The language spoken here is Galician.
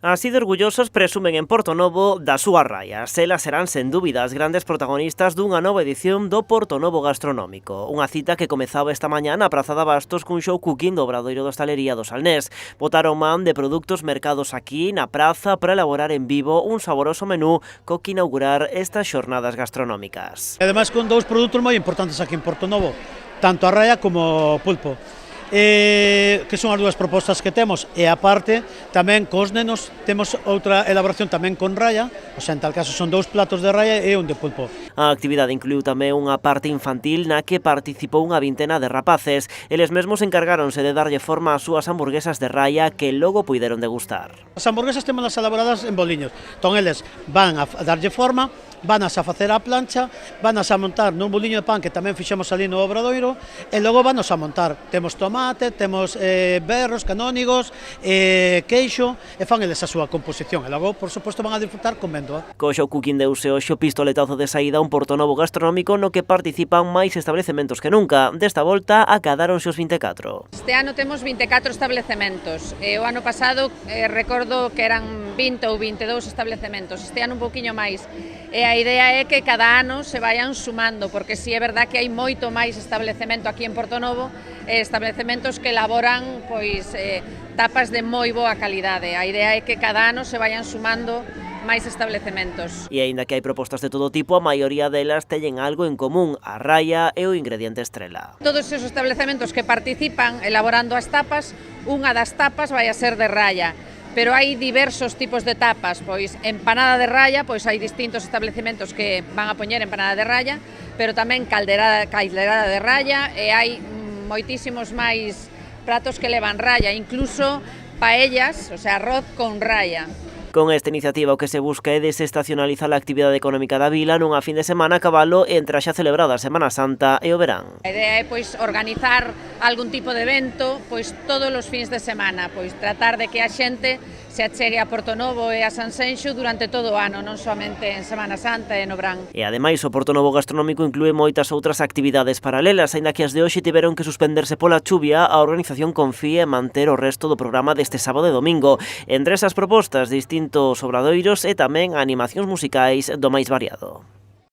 Así de orgullosos presumen en Portonovo das súas raias. Elas serán, sen dúbida, as grandes protagonistas dunha nova edición do Portonovo Gastronómico. Unha cita que comezaba esta mañá na Praza de Abastos cun show cooking do Obradoiro da Hostalería do Salnés. Botaron man de produtos mercados aquí na praza para elaborar en vivo un saboroso menú co que inaugurar estas xornadas gastronómicas. E ademais con dous produtos moi importantes aquí en Portonovo, tanto a raia como o pulpo. Que son as dúas propostas que temos, e aparte tamén cos nenos temos outra elaboración tamén con raia, o sea, en tal caso son dous platos de raia e un de pulpo. A actividade incluiu tamén unha parte infantil na que participou unha vintena de rapaces. Eles mesmos encargáronse de darlle forma ás súas hamburguesas de raia que logo puideron degustar. As hamburguesas temos las elaboradas en boliños, entón eles van a darlle forma, van a facer a plancha, van a montar nun boliño de pan que tamén fixemos ali no Obradoiro e logo van a montar. Temos tomate, temos berros, canónigos, queixo e fan eles a súa composición e logo, por suposto, van a disfrutar comendo. Co show cooking deuse hoxe o pistoletazo de saída un Portonovo gastronómico no que participan máis establecementos que nunca. Desta volta acadáronse os 24. Este ano temos 24 establecementos. O ano pasado recordo que eran 20 ou 22 establecementos. Este ano un pouquiño máis. E a idea é que cada ano se vayan sumando, porque si é verdad que hai moito máis establecemento aquí en Portonovo, establecementos que elaboran tapas de moi boa calidade. A idea é que cada ano se vayan sumando máis establecementos. E aínda que hai propostas de todo tipo, a maioría delas teñen algo en común, a raia e o ingrediente estrela. Todos esos establecementos que participan elaborando as tapas, unha das tapas vai a ser de raia. Pero hai diversos tipos de tapas, pois empanada de raia, pois hai distintos establecementos que van a poñer empanada de raia, pero tamén calderada de raia e hai moitísimos máis pratos que levan raia, incluso paellas, o sea, arroz con raia. Con esta iniciativa o que se busca é desestacionalizar a actividade económica da vila nunha fin de semana a cabalo entre a xa celebrada Semana Santa e o verán. A idea é organizar algún tipo de evento todos os fins de semana, tratar de que a xente se achegue a Portonovo e a Sanxenxo durante todo o ano, non somente en Semana Santa e no verán. E ademais o Portonovo Gastronómico inclúe moitas outras actividades paralelas, aínda que as de hoxe tiveron que suspenderse pola chuvia, a organización confía en manter o resto do programa deste sábado e domingo. Entre esas propostas, distintos obradoiros e tamén animacións musicais do máis variado.